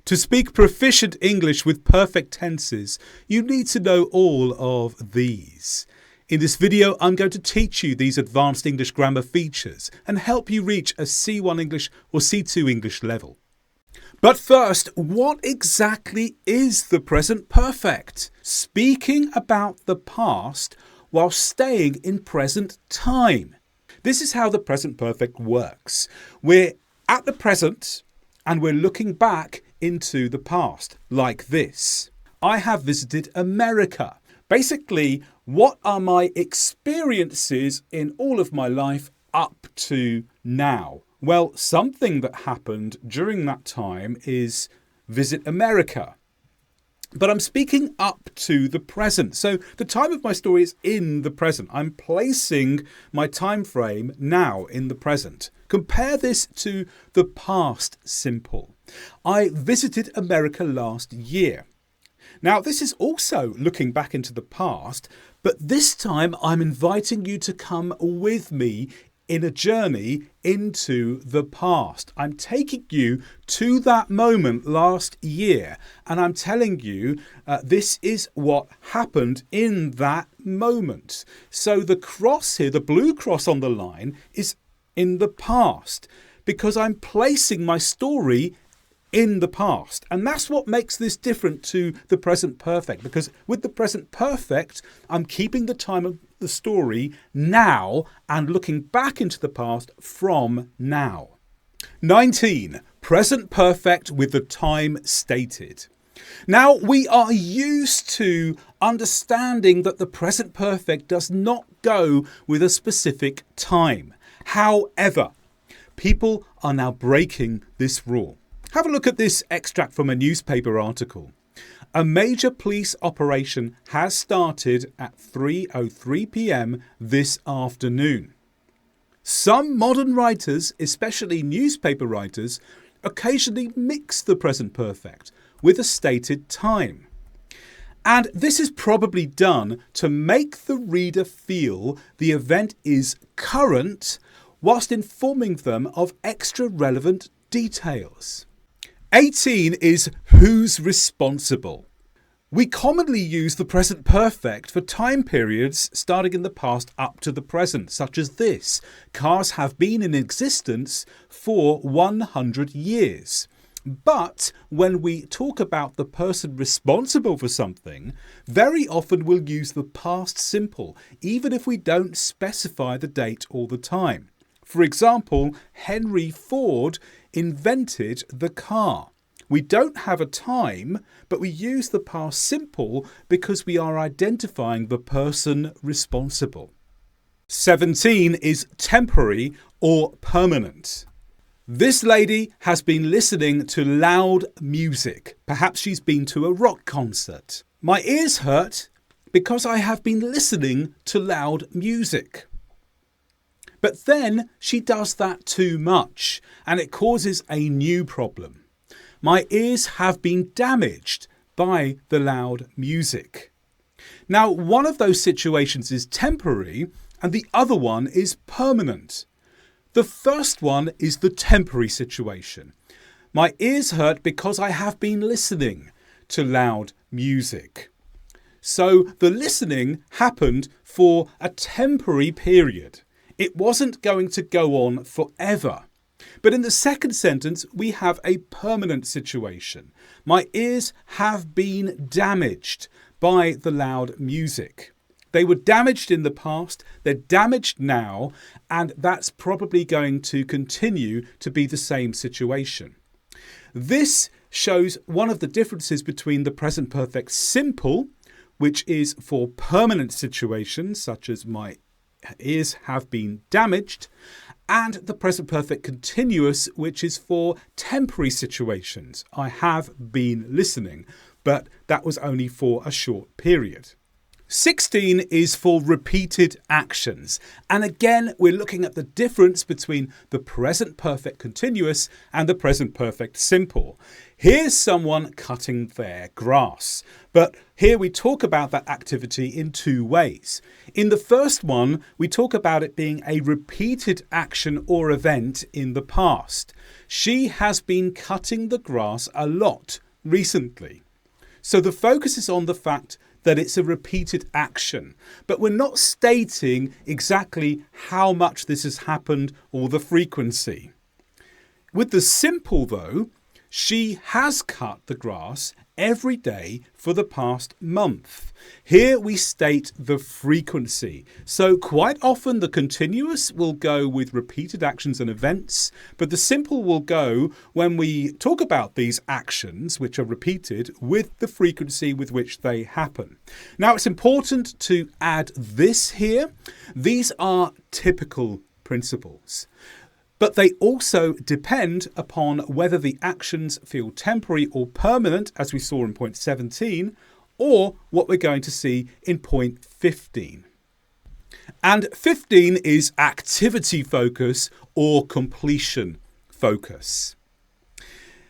To speak proficient English with perfect tenses, you need to know all of these. In this video, I'm going to teach you these advanced English grammar features and help you reach a C1 English or C2 English level. But first, what exactly is the present perfect? Speaking about the past while staying in present time. This is how the present perfect works. We're at the present and we're looking back into the past, like this. I have visited America. Basically, what are my experiences in all of my life up to now? Well, something that happened during that time is visit America. But I'm speaking up to the present. So the time of my story is in the present. I'm placing my time frame now in the present. Compare this to the past simple. I visited America last year. Now, this is also looking back into the past, but this time I'm inviting you to come with me in a journey into the past. I'm taking you to that moment last year, and I'm telling you this is what happened in that moment. So the cross here, the blue cross on the line, is in the past because I'm placing my story in the past. And that's what makes this different to the present perfect, because with the present perfect, I'm keeping the time of the story now and looking back into the past from now. 19. Present perfect with the time stated. Now, we are used to understanding that the present perfect does not go with a specific time. However, people are now breaking this rule. Have a look at this extract from a newspaper article. A major police operation has started at 3:03 p.m. this afternoon. Some modern writers, especially newspaper writers, occasionally mix the present perfect with a stated time. And this is probably done to make the reader feel the event is current whilst informing them of extra relevant details. 18 is who's responsible. We commonly use the present perfect for time periods starting in the past up to the present, such as this. Cars have been in existence for 100 years. But when we talk about the person responsible for something, very often we'll use the past simple, even if we don't specify the date or the time. For example, Henry Ford invented the car. We don't have a time, but we use the past simple because we are identifying the person responsible. 17 is temporary or permanent. This lady has been listening to loud music. Perhaps she's been to a rock concert. My ears hurt because I have been listening to loud music. But then she does that too much and it causes a new problem. My ears have been damaged by the loud music. Now, one of those situations is temporary and the other one is permanent. The first one is the temporary situation. My ears hurt because I have been listening to loud music. So the listening happened for a temporary period. It wasn't going to go on forever. But in the second sentence, we have a permanent situation. My ears have been damaged by the loud music. They were damaged in the past, they're damaged now, and that's probably going to continue to be the same situation. This shows one of the differences between the present perfect simple, which is for permanent situations, such as my ears have been damaged, and the present perfect continuous, which is for temporary situations. I have been listening, but that was only for a short period. 16 is for repeated actions. And again, we're looking at the difference between the present perfect continuous and the present perfect simple. Here's someone cutting their grass. But here we talk about that activity in two ways. In the first one, we talk about it being a repeated action or event in the past. She has been cutting the grass a lot recently. So the focus is on the fact that it's a repeated action, but we're not stating exactly how much this has happened or the frequency. With the simple though, she has cut the grass every day for the past month. Here we state the frequency. So quite often the continuous will go with repeated actions and events, but the simple will go when we talk about these actions, which are repeated, with the frequency with which they happen. Now it's important to add this here. These are typical principles. But they also depend upon whether the actions feel temporary or permanent, as we saw in point 17, or what we're going to see in point 15. And 15 is activity focus or completion focus.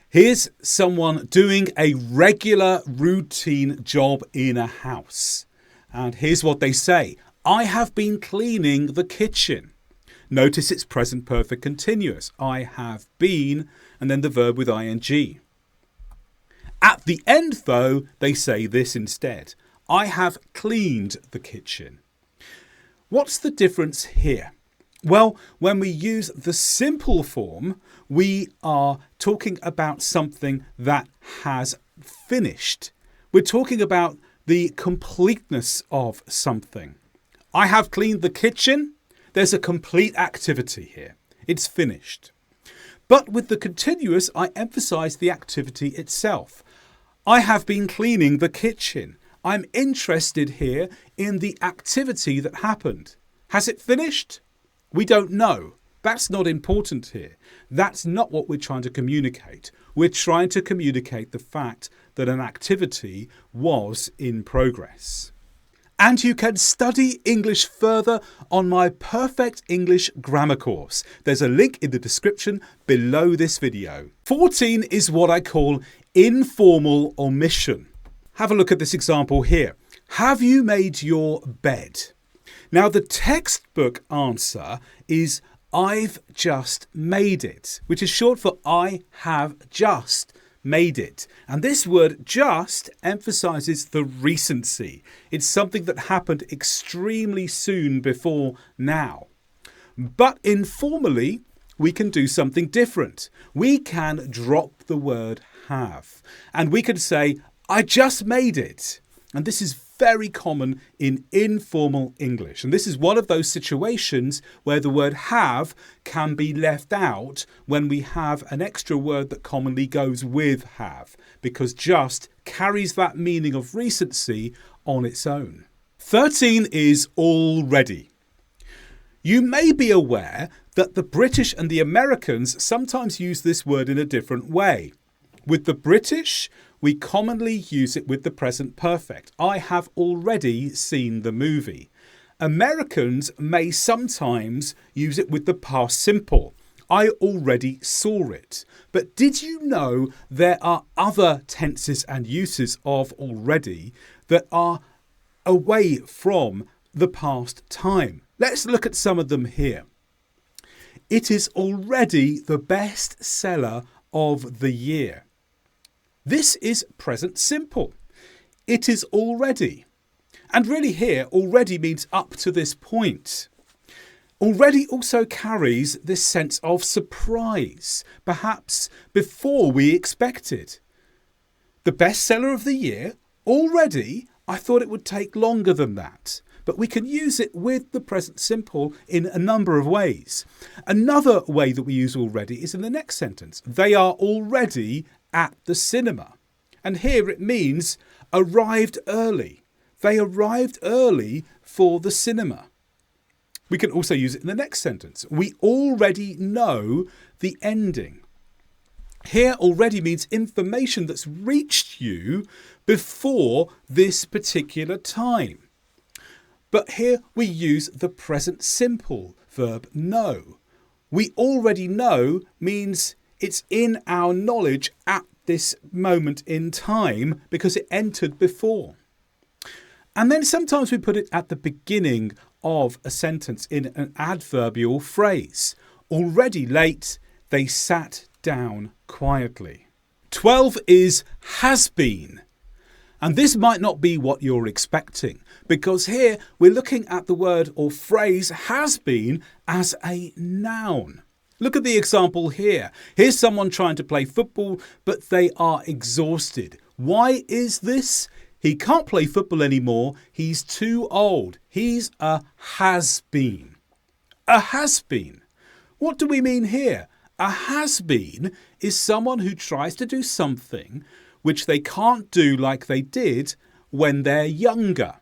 Here's someone doing a regular routine job in a house. And here's what they say. I have been cleaning the kitchen. Notice it's present perfect continuous. I have been, and then the verb with ing. At the end, though, they say this instead. I have cleaned the kitchen. What's the difference here? Well, when we use the simple form, we are talking about something that has finished. We're talking about the completeness of something. I have cleaned the kitchen. There's a complete activity here. It's finished. But with the continuous, I emphasize the activity itself. I have been cleaning the kitchen. I'm interested here in the activity that happened. Has it finished? We don't know. That's not important here. That's not what we're trying to communicate. We're trying to communicate the fact that an activity was in progress. And you can study English further on my Perfect English Grammar course. There's a link in the description below this video. 14 is what I call informal omission. Have a look at this example here. Have you made your bed? Now the textbook answer is I've just made it, which is short for I have just made it. And this word just emphasizes the recency. It's something that happened extremely soon before now. But informally, we can do something different. We can drop the word have. And we can say, I just made it. And this is very common in informal English. And this is one of those situations where the word have can be left out when we have an extra word that commonly goes with have, because just carries that meaning of recency on its own. 13 is already. You may be aware that the British and the Americans sometimes use this word in a different way. With the British, we commonly use it with the present perfect. I have already seen the movie. Americans may sometimes use it with the past simple. I already saw it. But did you know there are other tenses and uses of already that are away from the past time? Let's look at some of them here. It is already the best seller of the year. This is present simple. It is already. And really here, already means up to this point. Already also carries this sense of surprise, perhaps before we expected. The best seller of the year, already, I thought it would take longer than that. But we can use it with the present simple in a number of ways. Another way that we use already is in the next sentence. They are already at the cinema. And here it means arrived early. They arrived early for the cinema. We can also use it in the next sentence. We already know the ending. Here already means information that's reached you before this particular time. But here we use the present simple verb know. We already know means it's in our knowledge at this moment in time because it entered before. And then sometimes we put it at the beginning of a sentence in an adverbial phrase. Already late, they sat down quietly. 12 is has been. And this might not be what you're expecting, because here we're looking at the word or phrase has been as a noun. Look at the example here. Here's someone trying to play football, but they are exhausted. Why is this? He can't play football anymore. He's too old. He's a has-been. A has-been. What do we mean here? A has-been is someone who tries to do something which they can't do like they did when they're younger.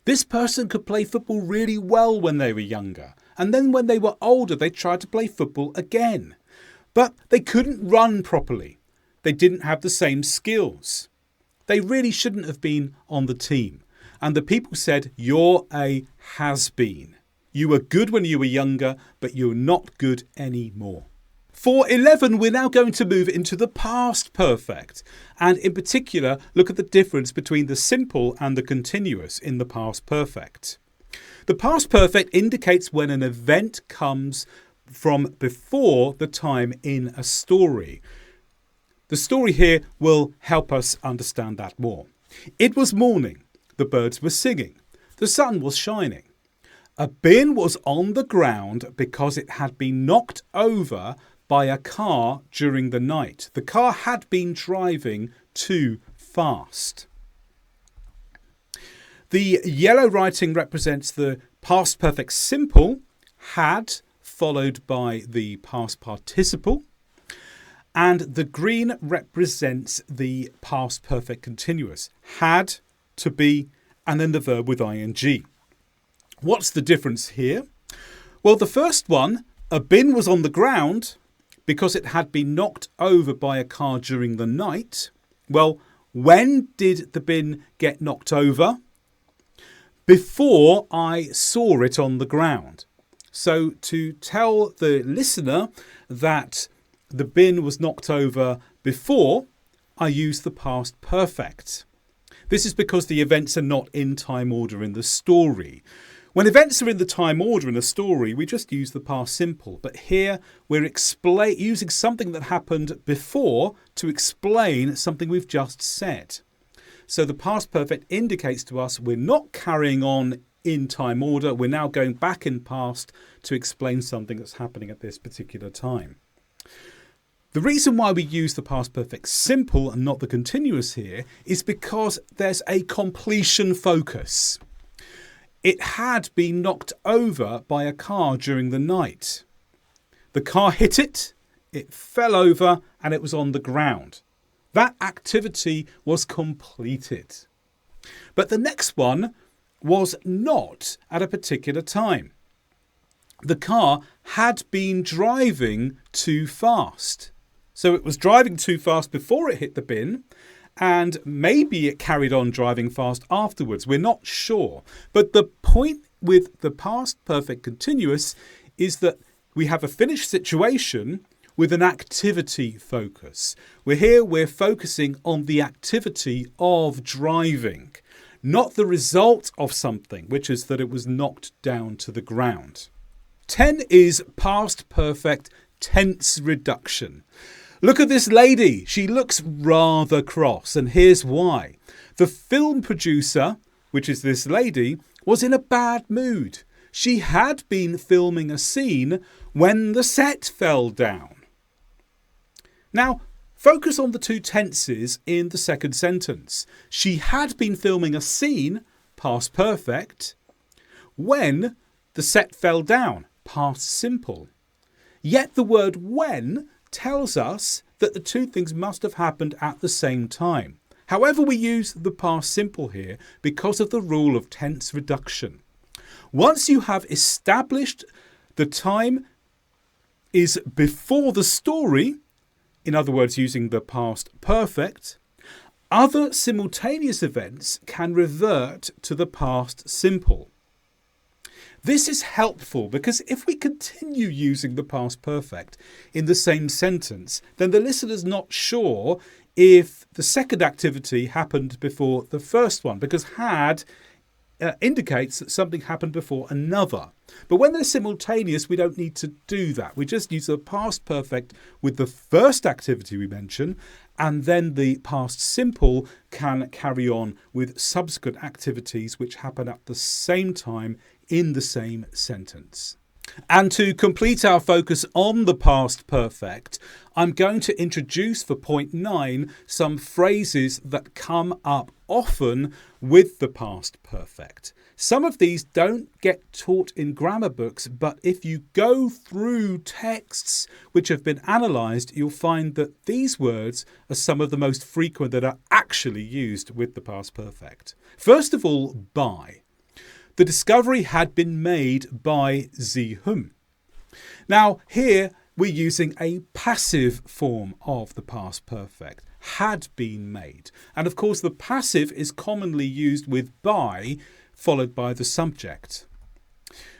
This person could play football really well when they were younger, and then when they were older they tried to play football again. But they couldn't run properly. They didn't have the same skills. They really shouldn't have been on the team. And the people said, you're a has-been. You were good when you were younger, but you're not good anymore. For 11, we're now going to move into the past perfect, and in particular, look at the difference between the simple and the continuous in the past perfect. The past perfect indicates when an event comes from before the time in a story. The story here will help us understand that more. It was morning. The birds were singing. The sun was shining. A bin was on the ground because it had been knocked over by a car during the night. The car had been driving too fast. The yellow writing represents the past perfect simple, had, followed by the past participle. And the green represents the past perfect continuous, had, to be, and then the verb with ing. What's the difference here? Well, the first one, a bin was on the ground because it had been knocked over by a car during the night. Well, when did the bin get knocked over? Before I saw it on the ground. So to tell the listener that the bin was knocked over before, I use the past perfect. This is because the events are not in time order in the story. When events are in the time order in a story, we just use the past simple. But here we're using something that happened before to explain something we've just said. So the past perfect indicates to us we're not carrying on in time order. We're now going back in past to explain something that's happening at this particular time. The reason why we use the past perfect simple and not the continuous here is because there's a completion focus. It had been knocked over by a car during the night. The car hit it, it fell over, and it was on the ground. That activity was completed. But the next one was not at a particular time. The car had been driving too fast. So it was driving too fast before it hit the bin, and maybe it carried on driving fast afterwards. We're not sure. But the point with the past perfect continuous is that we have a finished situation with an activity focus. We're focusing on the activity of driving, not the result of something, which is that it was knocked down to the ground. 10 is past perfect tense reduction. Look at this lady. She looks rather cross, and here's why. The film producer, which is this lady, was in a bad mood. She had been filming a scene when the set fell down. Now, focus on the two tenses in the second sentence. She had been filming a scene, past perfect, when the set fell down, past simple. Yet the word when tells us that the two things must have happened at the same time. However, we use the past simple here because of the rule of tense reduction. Once you have established the time is before the story, in other words, using the past perfect, other simultaneous events can revert to the past simple. This is helpful because if we continue using the past perfect in the same sentence, then the listener's not sure if the second activity happened before the first one, because had indicates that something happened before another. But when they're simultaneous, we don't need to do that. We just use the past perfect with the first activity we mention, and then the past simple can carry on with subsequent activities which happen at the same time in the same sentence. And to complete our focus on the past perfect, I'm going to introduce for point 9 some phrases that come up often with the past perfect. Some of these don't get taught in grammar books, but if you go through texts which have been analysed, you'll find that these words are some of the most frequent that are actually used with the past perfect. First of all, by. The discovery had been made by Sie whom. Now, here we're using a passive form of the past perfect, had been made. And of course, the passive is commonly used with by, followed by the subject.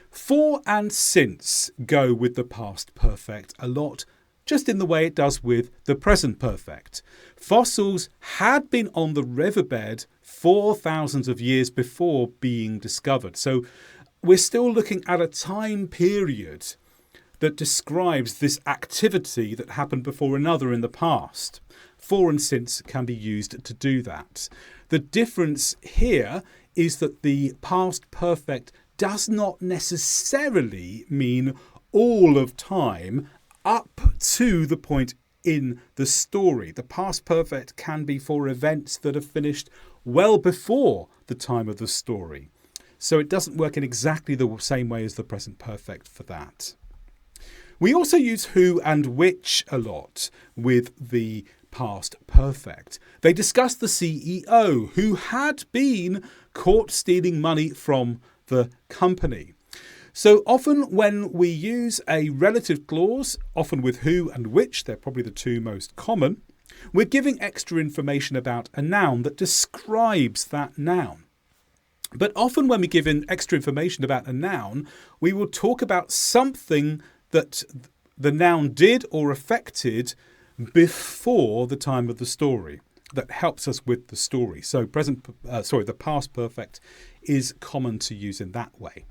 For and since go with the past perfect a lot, just in the way it does with the present perfect. Fossils had been on the riverbed for thousands of years before being discovered. So we're still looking at a time period that describes this activity that happened before another in the past. For and since can be used to do that. The difference here is that the past perfect does not necessarily mean all of time up to the point in the story. The past perfect can be for events that have finished well before the time of the story. So it doesn't work in exactly the same way as the present perfect for that. We also use who and which a lot with the past perfect. They discuss the CEO who had been caught stealing money from the company. So often when we use a relative clause, often with who and which, they're probably the two most common, we're giving extra information about a noun that describes that noun. But often when we give in extra information about a noun, we will talk about something that the noun did or affected before the time of the story that helps us with the story. So the past perfect is common to use in that way.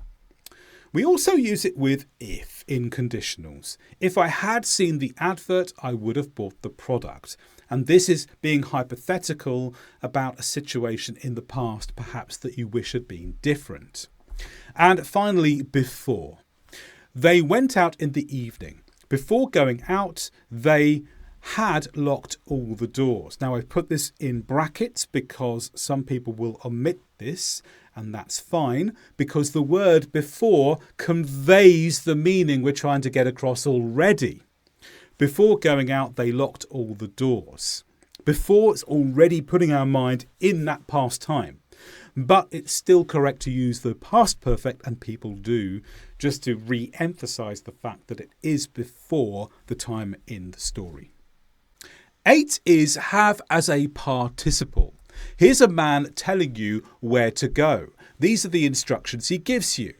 We also use it with if in conditionals. If I had seen the advert, I would have bought the product. And this is being hypothetical about a situation in the past, perhaps that you wish had been different. And finally, before. They went out in the evening. Before going out, they had locked all the doors. Now, I've put this in brackets because some people will omit this, and that's fine, because the word before conveys the meaning we're trying to get across already. Before going out, they locked all the doors. Before, it's already putting our mind in that past time. But it's still correct to use the past perfect, and people do, just to re-emphasize the fact that it is before the time in the story. 8 is have as a participle. Here's a man telling you where to go. These are the instructions he gives you.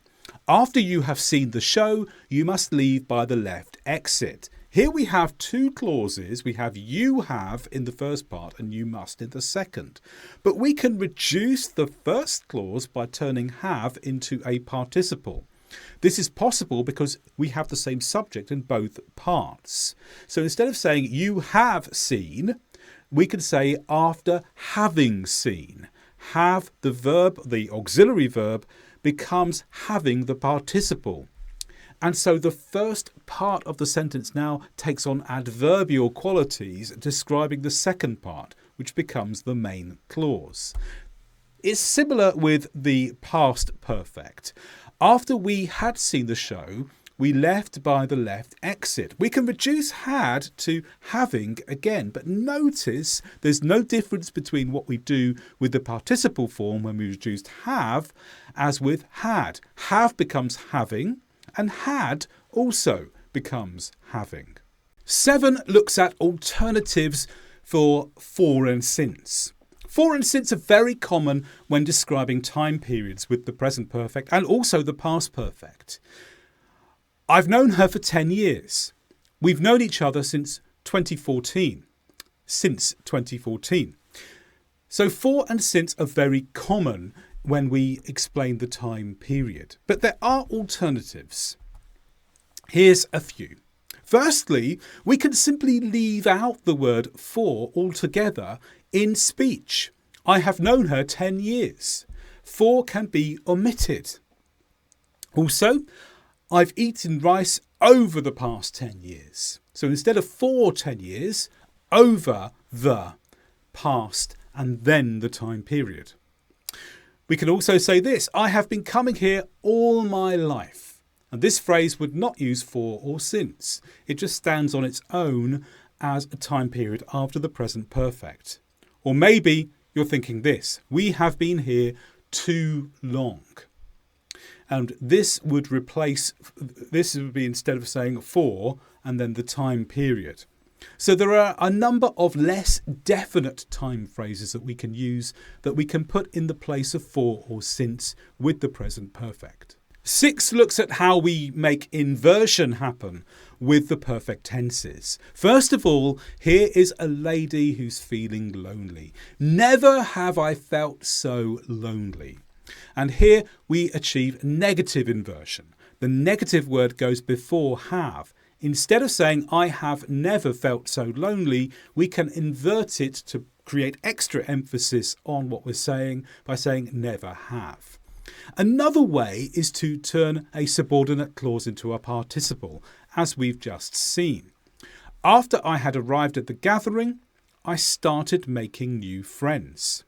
After you have seen the show, you must leave by the left exit. Here we have two clauses. We have you have in the first part and you must in the second. But we can reduce the first clause by turning have into a participle. This is possible because we have the same subject in both parts. So instead of saying you have seen, we can say after having seen. Have, the verb, the auxiliary verb, becomes having the participle. And so the first part of the sentence now takes on adverbial qualities describing the second part, which becomes the main clause. It's similar with the past perfect. After we had seen the show, we left by the left exit. We can reduce had to having again, but notice there's no difference between what we do with the participle form when we reduced have as with had. Have becomes having and had also becomes having. 7 looks at alternatives for and since. For and since are very common when describing time periods with the present perfect and also the past perfect. I've known her for 10 years. We've known each other since 2014. So for and since are very common when we explain the time period. But there are alternatives. Here's a few. Firstly, we can simply leave out the word for altogether in speech. I have known her 10 years. For can be omitted. Also, I've eaten rice over the past 10 years. So instead of for 10 years, over the past and then the time period. We can also say this: I have been coming here all my life. And this phrase would not use for or since. It just stands on its own as a time period after the present perfect. Or maybe you're thinking this: we have been here too long. And this would be instead of saying for and then the time period. So there are a number of less definite time phrases that we can use that we can put in the place of for or since with the present perfect. 6 looks at how we make inversion happen with the perfect tenses. First of all, here is a lady who's feeling lonely. Never have I felt so lonely. And here we achieve negative inversion. The negative word goes before have. Instead of saying I have never felt so lonely, we can invert it to create extra emphasis on what we're saying by saying never have. Another way is to turn a subordinate clause into a participle, as we've just seen. After I had arrived at the gathering, I started making new friends.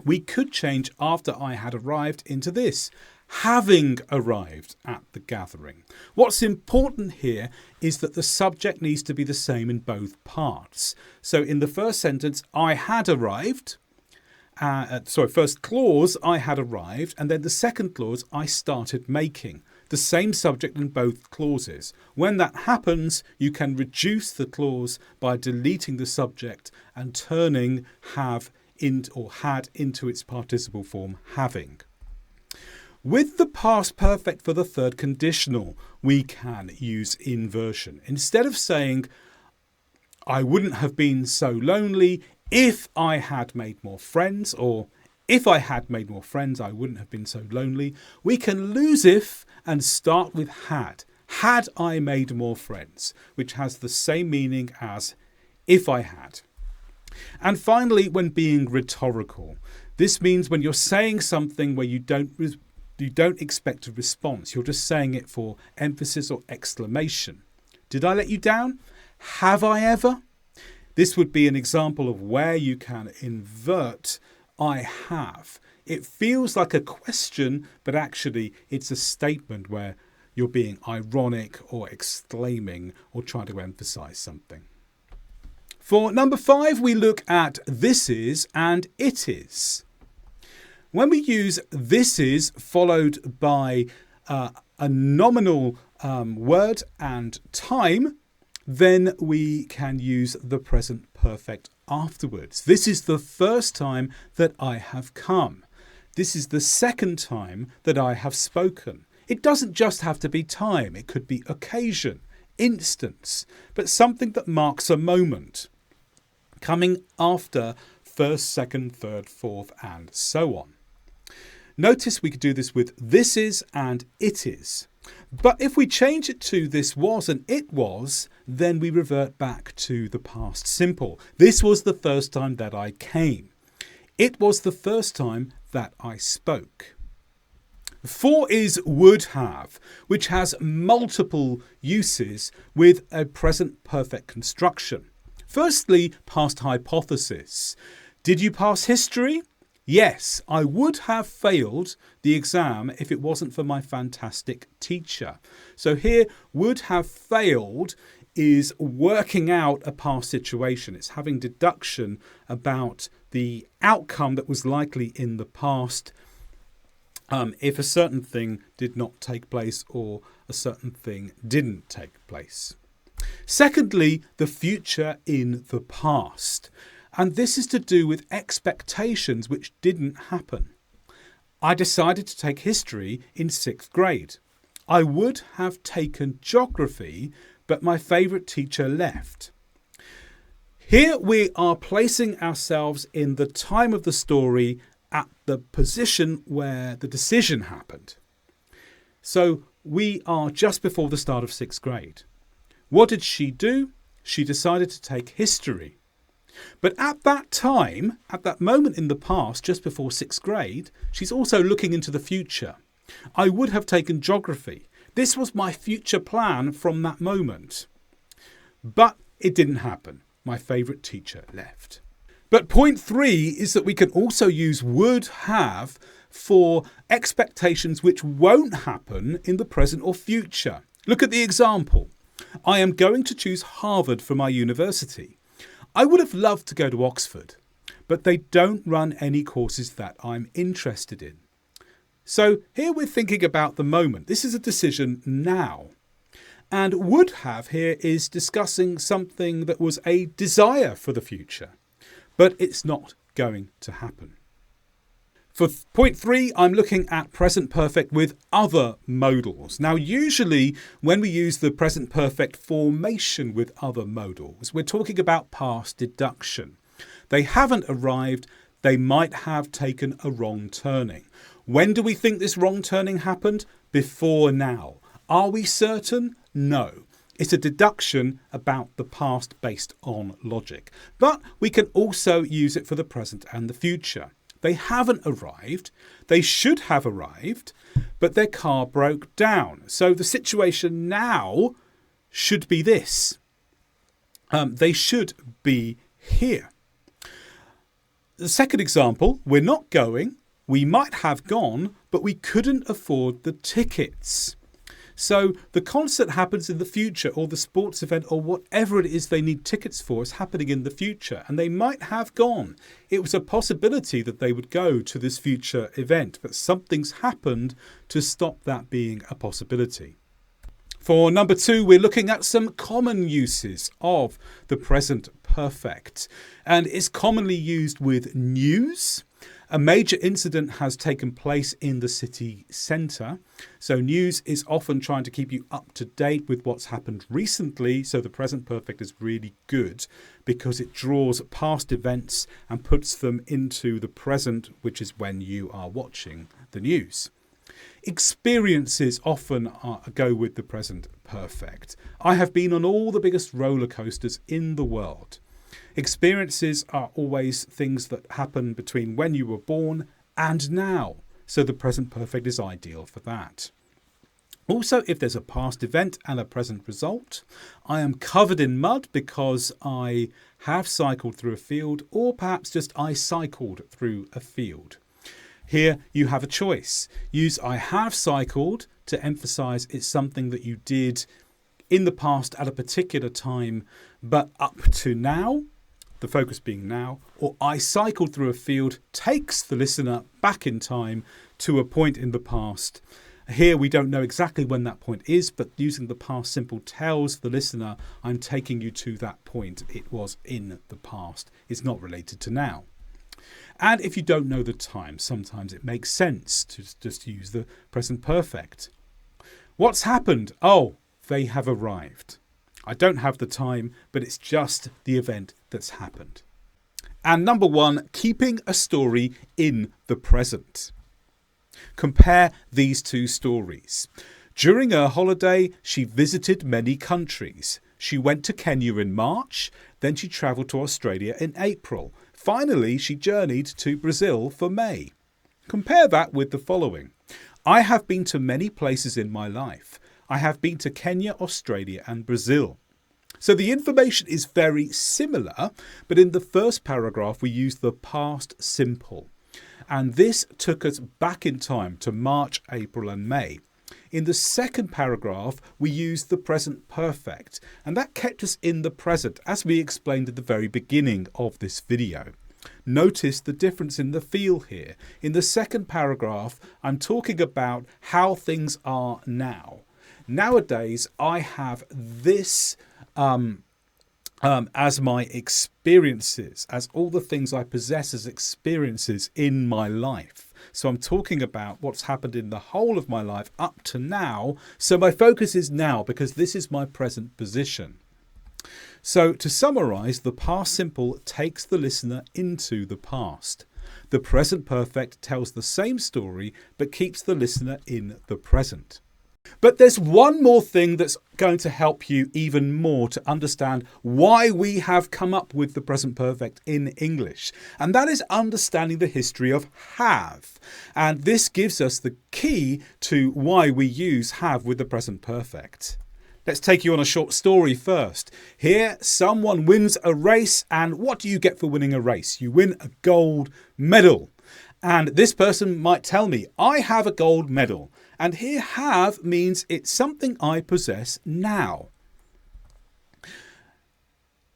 We could change after I had arrived into this: having arrived at the gathering. What's important here is that the subject needs to be the same in both parts. So in the first sentence, I had arrived. First clause, I had arrived, and then the second clause, I started making. The same subject in both clauses. When that happens, you can reduce the clause by deleting the subject and turning have or had into its participle form, having. With the past perfect for the third conditional, we can use inversion. Instead of saying, I wouldn't have been so lonely if I had made more friends, or if I had made more friends, I wouldn't have been so lonely, we can lose if and start with had. Had I made more friends, which has the same meaning as if I had. And finally, when being rhetorical, this means when you're saying something where you don't expect a response, you're just saying it for emphasis or exclamation. Did I let you down? Have I ever? This would be an example of where you can invert I have. It feels like a question, but actually it's a statement where you're being ironic or exclaiming or trying to emphasize something. For number 5, we look at this is and it is. When we use this is followed by a nominal word and time, then we can use the present perfect afterwards. This is the first time that I have come. This is the second time that I have spoken. It doesn't just have to be time. It could be occasion, instance, but something that marks a moment, coming after first, second, third, fourth, and so on. Notice we could do this with this is and it is. But if we change it to this was and it was, then we revert back to the past simple. This was the first time that I came. It was the first time that I spoke. For is would have, which has multiple uses with a present perfect construction. Firstly, past hypothesis. Did you pass history? Yes, I would have failed the exam if it wasn't for my fantastic teacher. So here, would have failed is working out a past situation. It's having deduction about the outcome that was likely in the past if a certain thing did not take place or a certain thing didn't take place. Secondly, the future in the past. And this is to do with expectations which didn't happen. I decided to take history in 6th grade. I would have taken geography, but my favourite teacher left. Here we are placing ourselves in the time of the story at the position where the decision happened. So we are just before the start of 6th grade. What did she do? She decided to take history. But at that time, at that moment in the past, just before 6th grade, she's also looking into the future. I would have taken geography. This was my future plan from that moment. But it didn't happen. My favourite teacher left. But point 3 is that we can also use would have for expectations which won't happen in the present or future. Look at the example. I am going to choose Harvard for my university. I would have loved to go to Oxford, but they don't run any courses that I'm interested in. So here we're thinking about the moment. This is a decision now. And would have here is discussing something that was a desire for the future, but it's not going to happen. For point 3, I'm looking at present perfect with other modals. Now, usually when we use the present perfect formation with other modals, we're talking about past deduction. They haven't arrived. They might have taken a wrong turning. When do we think this wrong turning happened? Before now. Are we certain? No. It's a deduction about the past based on logic. But we can also use it for the present and the future. They haven't arrived. They should have arrived, but their car broke down. So the situation now should be this. They should be here. The second example, we're not going. We might have gone, but we couldn't afford the tickets. So the concert happens in the future, or the sports event, or whatever it is they need tickets for is happening in the future, and they might have gone. It was a possibility that they would go to this future event, but something's happened to stop that being a possibility. For number 2, we're looking at some common uses of the present perfect, and it's commonly used with news. A major incident has taken place in the city centre. So news is often trying to keep you up to date with what's happened recently. So the present perfect is really good because it draws past events and puts them into the present, which is when you are watching the news. Experiences often go with the present perfect. I have been on all the biggest roller coasters in the world. Experiences are always things that happen between when you were born and now. So the present perfect is ideal for that. Also, if there's a past event and a present result, I am covered in mud because I have cycled through a field, or perhaps just I cycled through a field. Here you have a choice. Use I have cycled to emphasize it's something that you did in the past at a particular time, but up to now. The focus being now, or I cycled through a field takes the listener back in time to a point in the past. Here we don't know exactly when that point is, but using the past simple tells the listener I'm taking you to that point. It was in the past. It's not related to now. And if you don't know the time, sometimes it makes sense to just use the present perfect. What's happened? Oh, they have arrived. I don't have the time, but it's just the event that's happened. And number 1, keeping a story in the present. Compare these two stories. During her holiday, she visited many countries. She went to Kenya in March, then she travelled to Australia in April. Finally, she journeyed to Brazil for May. Compare that with the following. I have been to many places in my life. I have been to Kenya, Australia and Brazil. So the information is very similar, but in the first paragraph we used the past simple. And this took us back in time to March, April and May. In the second paragraph we used the present perfect, and that kept us in the present, as we explained at the very beginning of this video. Notice the difference in the feel here. In the second paragraph I'm talking about how things are now. Nowadays, I have this as my experiences, as all the things I possess as experiences in my life. So I'm talking about what's happened in the whole of my life up to now. So my focus is now because this is my present position. So to summarize, the past simple takes the listener into the past. The present perfect tells the same story but keeps the listener in the present. But there's one more thing that's going to help you even more to understand why we have come up with the present perfect in English. And that is understanding the history of have. And this gives us the key to why we use have with the present perfect. Let's take you on a short story first. Here, someone wins a race, and what do you get for winning a race? You win a gold medal. And this person might tell me, I have a gold medal. And here have means it's something I possess now.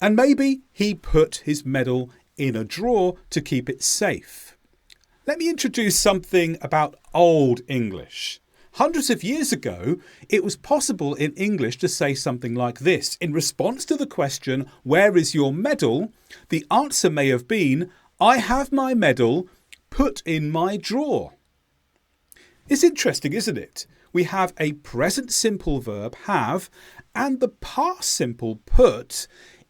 And maybe he put his medal in a drawer to keep it safe. Let me introduce something about Old English. Hundreds of years ago, it was possible in English to say something like this. In response to the question, where is your medal? The answer may have been, I have my medal put in my drawer. It's interesting, isn't it? We have a present simple verb, have, and the past simple, put,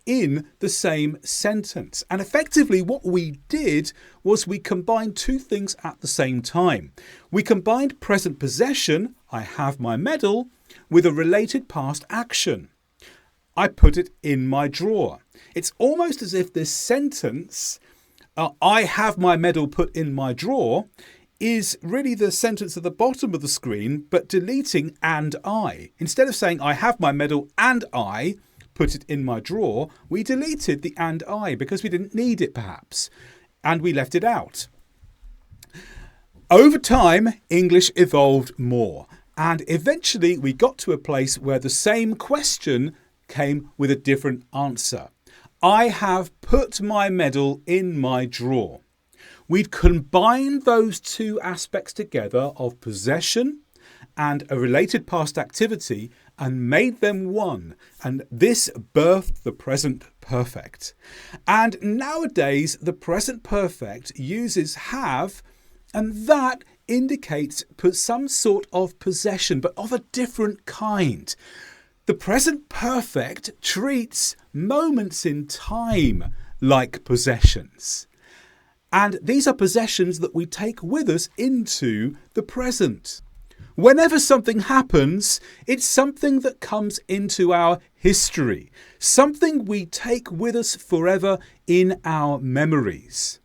in the same sentence. And effectively what we did was we combined two things at the same time. We combined present possession, I have my medal, with a related past action. I put it in my drawer. It's almost as if this sentence, I have my medal put in my drawer, is really the sentence at the bottom of the screen, but deleting and I. Instead of saying I have my medal and I put it in my drawer, we deleted the and I because we didn't need it perhaps, and we left it out. Over time, English evolved more, and eventually we got to a place where the same question came with a different answer. I have put my medal in my drawer. We'd combined those two aspects together of possession and a related past activity and made them one. And this birthed the present perfect. And nowadays, the present perfect uses have, and that indicates some sort of possession, but of a different kind. The present perfect treats moments in time like possessions. And these are possessions that we take with us into the present. Whenever something happens, it's something that comes into our history, something we take with us forever in our memories.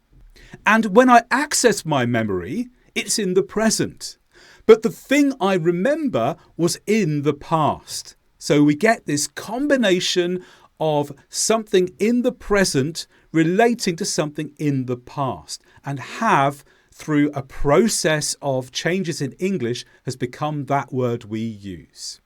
And when I access my memory, it's in the present. But the thing I remember was in the past. So we get this combination of something in the present relating to something in the past, and have, through a process of changes in English, has become that word we use.